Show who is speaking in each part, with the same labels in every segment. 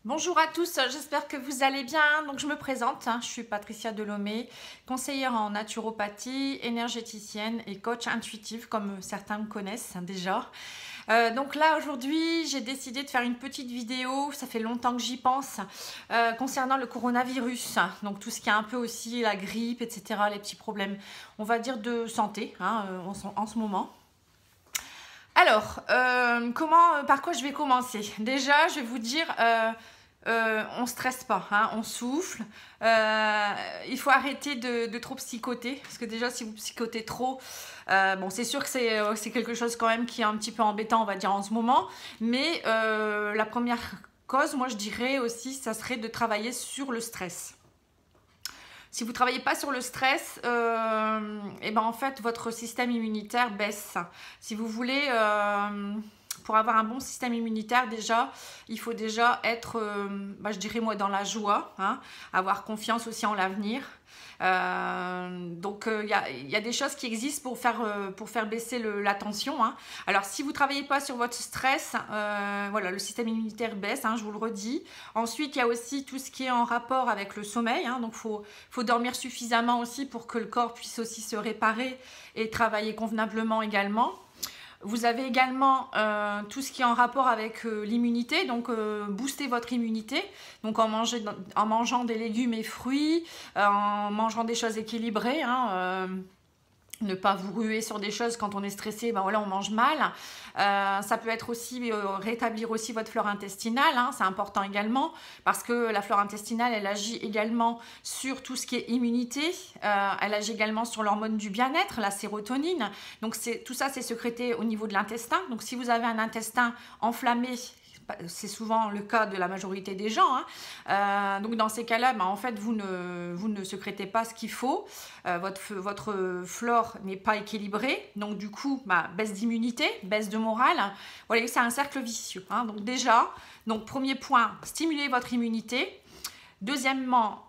Speaker 1: Bonjour à tous, j'espère que vous allez bien. Donc je me présente, je suis Patricia Delomé, conseillère en naturopathie, énergéticienne et coach intuitive comme certains me connaissent déjà. Donc là aujourd'hui j'ai décidé de faire une petite vidéo, ça fait longtemps que j'y pense, concernant le coronavirus. Donc tout ce qui est un peu aussi la grippe, etc., les petits problèmes, on va dire de santé en ce moment. Alors, par quoi je vais commencer? Déjà, je vais vous dire, on stresse pas, on souffle. Il faut arrêter de trop psychoter, parce que déjà, si vous psychotez trop, bon, c'est sûr que c'est quelque chose quand même qui est un petit peu embêtant, on va dire, en ce moment. Mais la première cause, moi, je dirais aussi, ça serait de travailler sur le stress. Si vous ne travaillez pas sur le stress, et ben en fait, votre système immunitaire baisse. Si vous voulez, pour avoir un bon système immunitaire, déjà, il faut déjà être, je dirais moi, dans la joie, avoir confiance aussi en l'avenir. Donc il y a des choses qui existent pour faire baisser la tension. Alors si vous ne travaillez pas sur votre stress, voilà, le système immunitaire baisse, je vous le redis. Ensuite, il y a aussi tout ce qui est en rapport avec le sommeil. Donc faut dormir suffisamment aussi pour que le corps puisse aussi se réparer et travailler convenablement également. Vous avez également tout ce qui est en rapport avec l'immunité, donc booster votre immunité, donc en mangeant des légumes et fruits, en mangeant des choses équilibrées, ne pas vous ruer sur des choses quand on est stressé, ben voilà, on mange mal. Ça peut être aussi rétablir aussi votre flore intestinale, c'est important également parce que la flore intestinale, elle agit également sur tout ce qui est immunité, elle agit également sur l'hormone du bien-être, la sérotonine. Donc tout ça, c'est sécrété au niveau de l'intestin. Donc si vous avez un intestin enflammé, c'est souvent le cas de la majorité des gens. Donc dans ces cas-là, en fait, vous ne sécrétez pas ce qu'il faut. Votre flore n'est pas équilibrée. Donc du coup, baisse d'immunité, baisse de morale. Vous voyez, c'est un cercle vicieux. Donc déjà, premier point, stimuler votre immunité. Deuxièmement,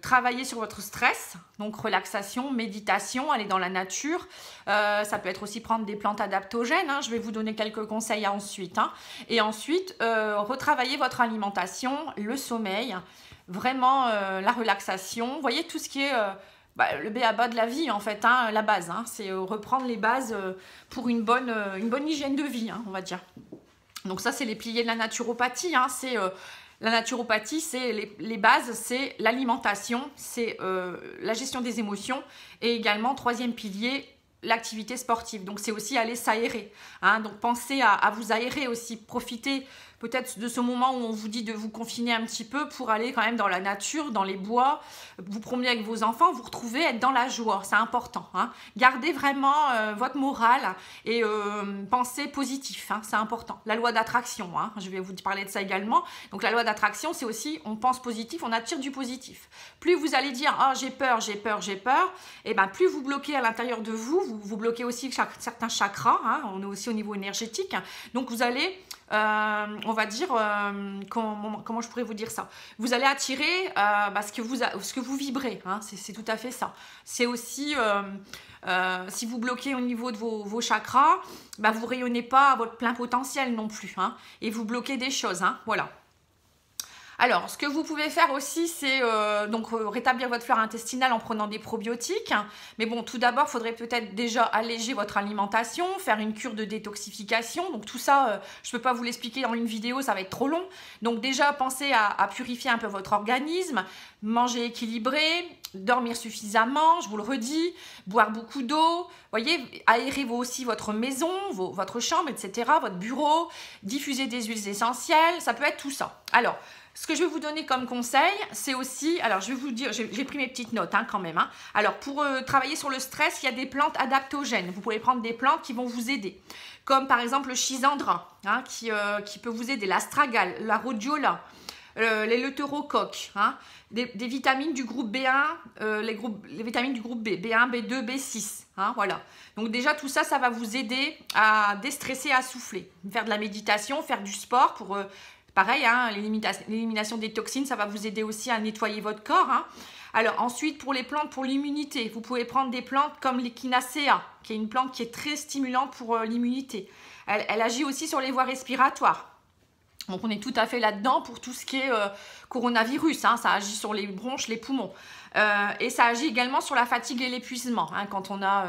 Speaker 1: travailler sur votre stress, donc relaxation, méditation, aller dans la nature. Ça peut être aussi prendre des plantes adaptogènes, je vais vous donner quelques conseils ensuite. Et ensuite, retravailler votre alimentation, le sommeil, vraiment la relaxation. Vous voyez tout ce qui est le b.a.-ba de la vie en fait, la base. C'est reprendre les bases pour une bonne hygiène de vie, on va dire. Donc ça, c'est les piliers de la naturopathie, c'est... La naturopathie, c'est les bases, c'est l'alimentation, c'est la gestion des émotions et également, troisième pilier, l'activité sportive. Donc, c'est aussi aller s'aérer. Donc, pensez à vous aérer aussi, profitez peut-être de ce moment où on vous dit de vous confiner un petit peu pour aller quand même dans la nature, dans les bois, vous promener avec vos enfants, vous retrouver, être dans la joie, c'est important. Gardez vraiment votre morale et pensez positif, c'est important. La loi d'attraction, je vais vous parler de ça également. Donc la loi d'attraction, c'est aussi, on pense positif, on attire du positif. Plus vous allez dire, j'ai peur, et plus vous bloquez à l'intérieur de vous, vous bloquez aussi certains chakras, on est aussi au niveau énergétique, donc vous allez... on va dire, comment je pourrais vous dire ça? Vous allez attirer ce que vous vibrez, c'est tout à fait ça. C'est aussi, si vous bloquez au niveau de vos chakras, vous ne rayonnez pas à votre plein potentiel non plus, et vous bloquez des choses, voilà. Alors, ce que vous pouvez faire aussi, c'est rétablir votre flore intestinale en prenant des probiotiques. Mais bon, tout d'abord, il faudrait peut-être déjà alléger votre alimentation, faire une cure de détoxification. Donc tout ça, je ne peux pas vous l'expliquer dans une vidéo, ça va être trop long. Donc déjà, pensez à purifier un peu votre organisme, manger équilibré, dormir suffisamment, je vous le redis, boire beaucoup d'eau. Voyez, aérez aussi votre maison, votre chambre, etc., votre bureau, diffuser des huiles essentielles, ça peut être tout ça. Alors, ce que je vais vous donner comme conseil, c'est aussi, alors je vais vous dire, j'ai pris mes petites notes quand même. Alors pour travailler sur le stress, il y a des plantes adaptogènes. Vous pouvez prendre des plantes qui vont vous aider, comme par exemple le schisandra, qui peut vous aider, l'astragale, la rhodiola, l'éleutérocoque, des vitamines du groupe B1, les vitamines du groupe B, B1, B2, B6, voilà. Donc déjà tout ça, ça va vous aider à déstresser, à souffler, faire de la méditation, faire du sport pour... pareil, l'élimination des toxines, ça va vous aider aussi à nettoyer votre corps. Alors ensuite, pour les plantes, pour l'immunité, vous pouvez prendre des plantes comme l'Echinacea, qui est une plante qui est très stimulante pour l'immunité. Elle agit aussi sur les voies respiratoires. Donc on est tout à fait là-dedans pour tout ce qui est coronavirus, hein, ça agit sur les bronches, les poumons. Et ça agit également sur la fatigue et l'épuisement, hein, quand on a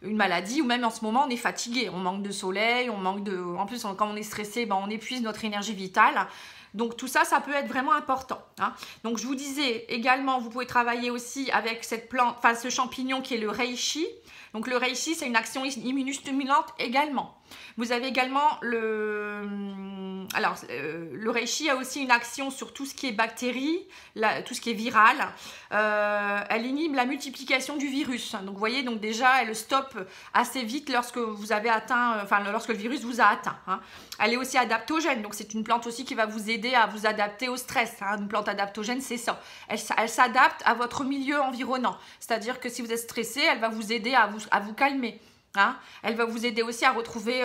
Speaker 1: une maladie ou même en ce moment on est fatigué, on manque de soleil, on manque de... En plus quand on est stressé, ben, on épuise notre énergie vitale. Donc tout ça, ça peut être vraiment important, hein. Donc je vous disais également, vous pouvez travailler aussi avec cette plante, enfin ce champignon qui est le reishi. Donc le reishi, c'est une action immunostimulante également. Vous avez également le reishi a aussi une action sur tout ce qui est bactéries, tout ce qui est viral. Elle inhibe la multiplication du virus. Donc vous voyez, donc déjà elle stoppe assez vite lorsque vous avez atteint, lorsque le virus vous a atteint, hein. Elle est aussi adaptogène, donc c'est une plante aussi qui va vous aider à vous adapter au stress, hein. Une plante adaptogène, c'est ça. Elle s'adapte à votre milieu environnant. C'est-à-dire que si vous êtes stressé, elle va vous aider à vous calmer, hein. Elle va vous aider aussi à retrouver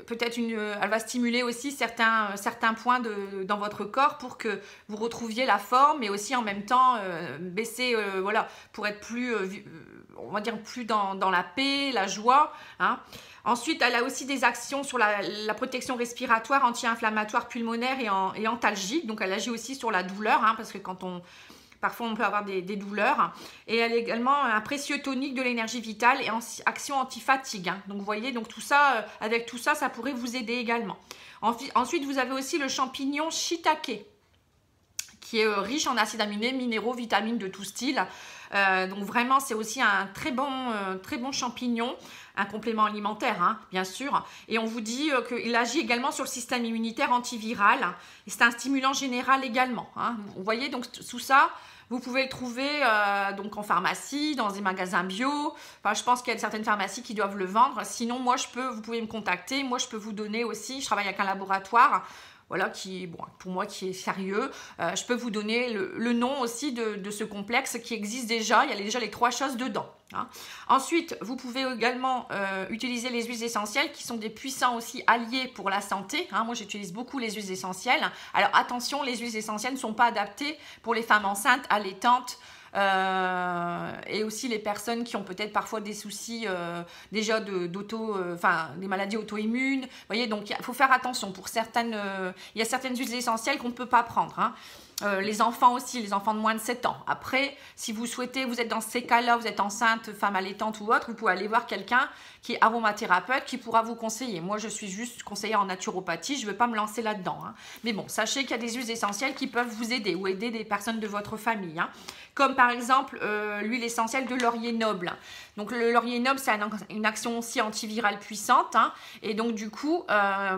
Speaker 1: peut-être elle va stimuler aussi certains points dans votre corps pour que vous retrouviez la forme, mais aussi en même temps baisser, voilà, pour être plus, on va dire, plus dans la paix, la joie, hein. Ensuite, elle a aussi des actions sur la protection respiratoire, anti-inflammatoire, pulmonaire et antalgique. Donc, elle agit aussi sur la douleur, hein, parce que parfois on peut avoir des douleurs. Et elle est également un précieux tonique de l'énergie vitale et action anti-fatigue, hein. Donc, vous voyez, donc tout ça, avec tout ça, ça pourrait vous aider également. Ensuite, vous avez aussi le champignon shiitake, qui est riche en acides aminés, minéraux, vitamines de tout style. Donc vraiment, c'est aussi un très bon champignon, un complément alimentaire, hein, bien sûr. Et on vous dit qu'il agit également sur le système immunitaire antiviral. Et c'est un stimulant général également, hein. Vous voyez, donc tout ça, vous pouvez le trouver donc en pharmacie, dans des magasins bio. Enfin, je pense qu'il y a certaines pharmacies qui doivent le vendre. Sinon, vous pouvez me contacter. Moi, je peux vous donner aussi, je travaille avec un laboratoire, voilà, pour moi, qui est sérieux. Je peux vous donner le nom aussi de ce complexe qui existe déjà. Il y a déjà les 3 choses dedans, hein. Ensuite, vous pouvez également utiliser les huiles essentielles qui sont des puissants aussi alliés pour la santé, hein. Moi, j'utilise beaucoup les huiles essentielles. Alors, attention, les huiles essentielles ne sont pas adaptées pour les femmes enceintes, allaitantes, et aussi les personnes qui ont peut-être parfois des soucis déjà des maladies auto-immunes. Vous voyez, donc il faut faire attention pour certaines. Il y a certaines huiles essentielles qu'on ne peut pas prendre, hein. Les enfants aussi, les enfants de moins de 7 ans. Après, si vous souhaitez, vous êtes dans ces cas-là, vous êtes enceinte, femme allaitante ou autre, vous pouvez aller voir quelqu'un qui est aromathérapeute qui pourra vous conseiller. Moi, je suis juste conseillère en naturopathie, je ne vais pas me lancer là-dedans, hein. Mais bon, sachez qu'il y a des huiles essentielles qui peuvent vous aider ou aider des personnes de votre famille, hein. Comme par exemple l'huile essentielle de laurier noble. Donc le laurier noble, c'est une action aussi antivirale puissante, hein. Et donc du coup,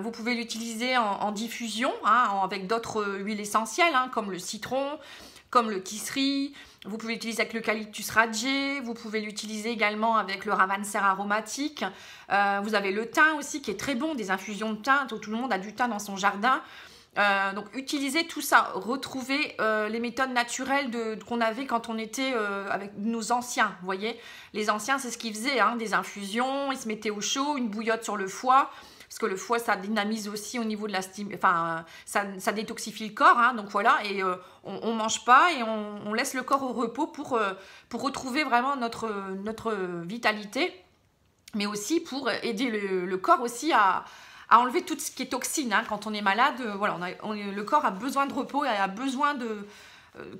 Speaker 1: vous pouvez l'utiliser en diffusion, hein, avec d'autres huiles essentielles, hein, comme le citron, comme le tisserie. Vous pouvez l'utiliser avec l'eucalyptus radié, vous pouvez l'utiliser également avec le ravanser aromatique. Vous avez le thym aussi qui est très bon, des infusions de thym, tout le monde a du thym dans son jardin. Donc utilisez tout ça, retrouvez les méthodes naturelles qu'on avait quand on était avec nos anciens, vous voyez. Les anciens, c'est ce qu'ils faisaient, hein, des infusions, ils se mettaient au chaud, une bouillotte sur le foie, parce que le foie, ça dynamise aussi au niveau de la ça détoxifie le corps, hein, donc voilà, et on mange pas et on laisse le corps au repos pour retrouver vraiment notre vitalité, mais aussi pour aider le corps aussi à enlever tout ce qui est toxine, hein. Quand on est malade, voilà, le corps a besoin de repos et a besoin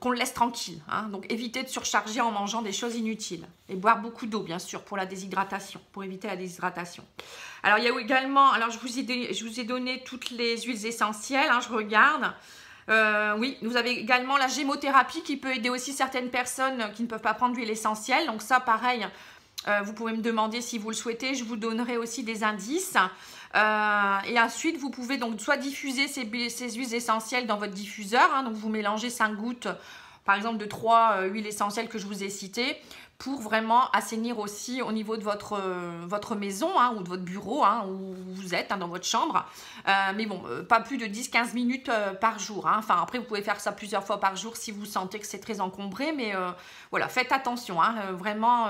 Speaker 1: qu'on le laisse tranquille, hein. Donc évitez de surcharger en mangeant des choses inutiles. Et boire beaucoup d'eau, bien sûr, pour la déshydratation, pour éviter la déshydratation. Alors il y a également, je vous ai donné toutes les huiles essentielles, hein, je regarde. Oui, vous avez également la gémothérapie qui peut aider aussi certaines personnes qui ne peuvent pas prendre d'huile essentielle. Donc ça, pareil, vous pouvez me demander si vous le souhaitez, je vous donnerai aussi des indices. Et ensuite, vous pouvez donc soit diffuser ces huiles essentielles dans votre diffuseur, hein, donc vous mélangez 5 gouttes, par exemple de 3 huiles essentielles que je vous ai citées, pour vraiment assainir aussi au niveau de votre maison, hein, ou de votre bureau, hein, où vous êtes, hein, dans votre chambre. Mais bon, pas plus de 10-15 minutes par jour, hein. Enfin, après, vous pouvez faire ça plusieurs fois par jour si vous sentez que c'est très encombré, mais voilà, faites attention, hein, vraiment...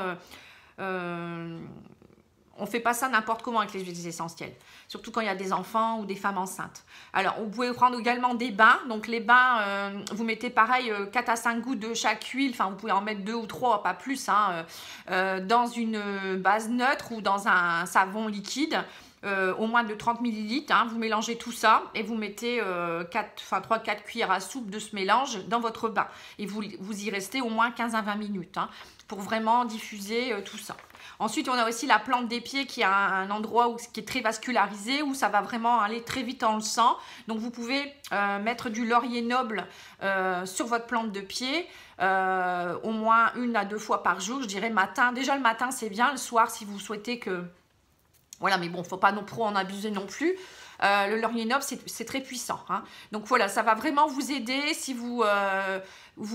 Speaker 1: on ne fait pas ça n'importe comment avec les huiles essentielles, surtout quand il y a des enfants ou des femmes enceintes. Alors, vous pouvez prendre également des bains. Donc, les bains, vous mettez pareil 4 à 5 gouttes de chaque huile. Enfin, vous pouvez en mettre 2 ou 3, pas plus, hein, dans une base neutre ou dans un savon liquide. au moins de 30 ml. Hein. Vous mélangez tout ça et vous mettez 3-4 cuillères à soupe de ce mélange dans votre bain. Et vous y restez au moins 15 à 20 minutes hein, pour vraiment diffuser tout ça. Ensuite, on a aussi la plante des pieds qui a un endroit qui est très vascularisé, où ça va vraiment aller très vite dans le sang. Donc, vous pouvez mettre du laurier noble sur votre plante de pied, au moins 1 à 2 fois par jour, je dirais matin. Déjà, le matin, c'est bien. Le soir, si vous souhaitez que... Voilà, mais bon, il ne faut pas en abuser non plus. Le laurier noble, c'est très puissant. Hein. Donc voilà, ça va vraiment vous aider si vous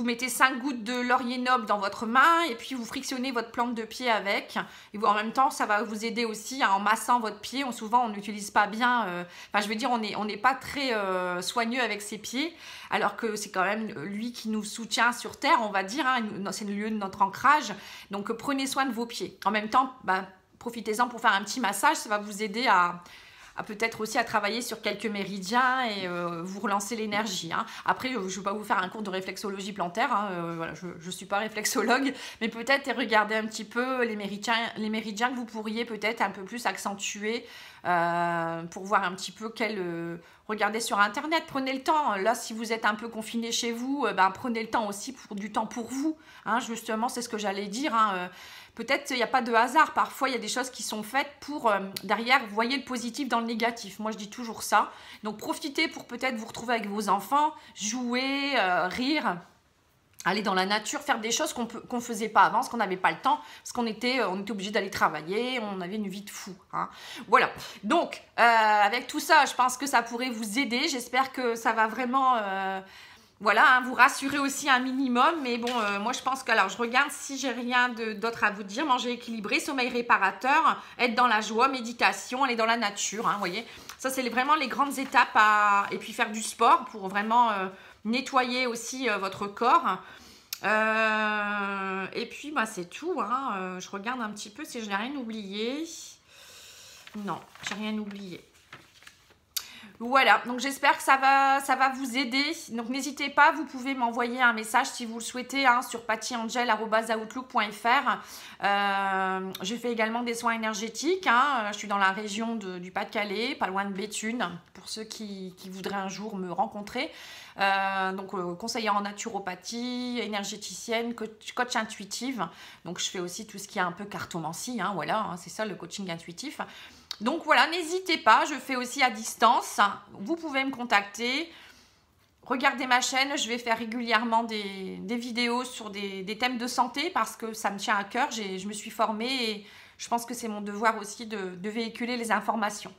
Speaker 1: mettez 5 gouttes de laurier noble dans votre main et puis vous frictionnez votre plante de pied avec. Et en même temps, ça va vous aider aussi hein, en massant votre pied. Souvent, on n'utilise pas bien... Enfin, je veux dire, on n'est pas très soigneux avec ses pieds, alors que c'est quand même lui qui nous soutient sur Terre, on va dire. Hein, c'est le lieu de notre ancrage. Donc, prenez soin de vos pieds. En même temps, profitez-en pour faire un petit massage. Ça va vous aider à peut-être aussi à travailler sur quelques méridiens et vous relancer l'énergie. Hein. Après, je ne vais pas vous faire un cours de réflexologie plantaire, hein, voilà, je ne suis pas réflexologue, mais peut-être regarder un petit peu les méridiens que vous pourriez peut-être un peu plus accentuer pour voir un petit peu regardez sur internet, prenez le temps. Là, si vous êtes un peu confiné chez vous, prenez le temps aussi du temps pour vous. Hein, justement, c'est ce que j'allais dire. Hein, peut-être il n'y a pas de hasard. Parfois, il y a des choses qui sont faites pour, derrière, vous voyez le positif dans le négatif. Moi, je dis toujours ça. Donc, profitez pour peut-être vous retrouver avec vos enfants, jouer, rire. Aller dans la nature, faire des choses qu'on ne faisait pas avant, parce qu'on n'avait pas le temps, parce qu'on était obligé d'aller travailler, on avait une vie de fou. Hein. Voilà. Donc, avec tout ça, je pense que ça pourrait vous aider. J'espère que ça va vraiment... voilà, hein, vous rassurer aussi un minimum. Mais bon, moi, je pense que... Alors, je regarde si j'ai rien d'autre à vous dire. Manger équilibré, sommeil réparateur, être dans la joie, méditation, aller dans la nature. Hein, vous voyez, ça, c'est vraiment les grandes étapes. Et puis, faire du sport pour vraiment... nettoyer aussi votre corps. Et puis, c'est tout. Hein. Je regarde un petit peu si je n'ai rien oublié. Non, j'ai rien oublié. Voilà, donc j'espère que ça va vous aider. Donc n'hésitez pas, vous pouvez m'envoyer un message si vous le souhaitez hein, sur pattyangel@outlook.fr. Je fais également des soins énergétiques. Hein. Je suis dans la région du Pas-de-Calais, pas loin de Béthune, pour ceux qui voudraient un jour me rencontrer. Donc conseillère en naturopathie, énergéticienne, coach intuitive. Donc je fais aussi tout ce qui est un peu cartomancie. Hein, voilà, hein, c'est ça le coaching intuitif. Donc voilà, n'hésitez pas, je fais aussi à distance. Vous pouvez me contacter. Regardez ma chaîne, je vais faire régulièrement des vidéos sur des thèmes de santé parce que ça me tient à cœur. Je me suis formée et je pense que c'est mon devoir aussi de véhiculer les informations.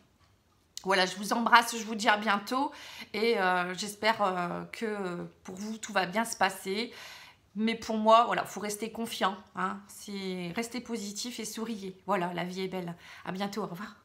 Speaker 1: Voilà, je vous embrasse, je vous dis à bientôt et j'espère que pour vous, tout va bien se passer. Mais pour moi, voilà, il faut rester confiant. Hein. Rester positif et souriez. Voilà, la vie est belle. À bientôt, au revoir.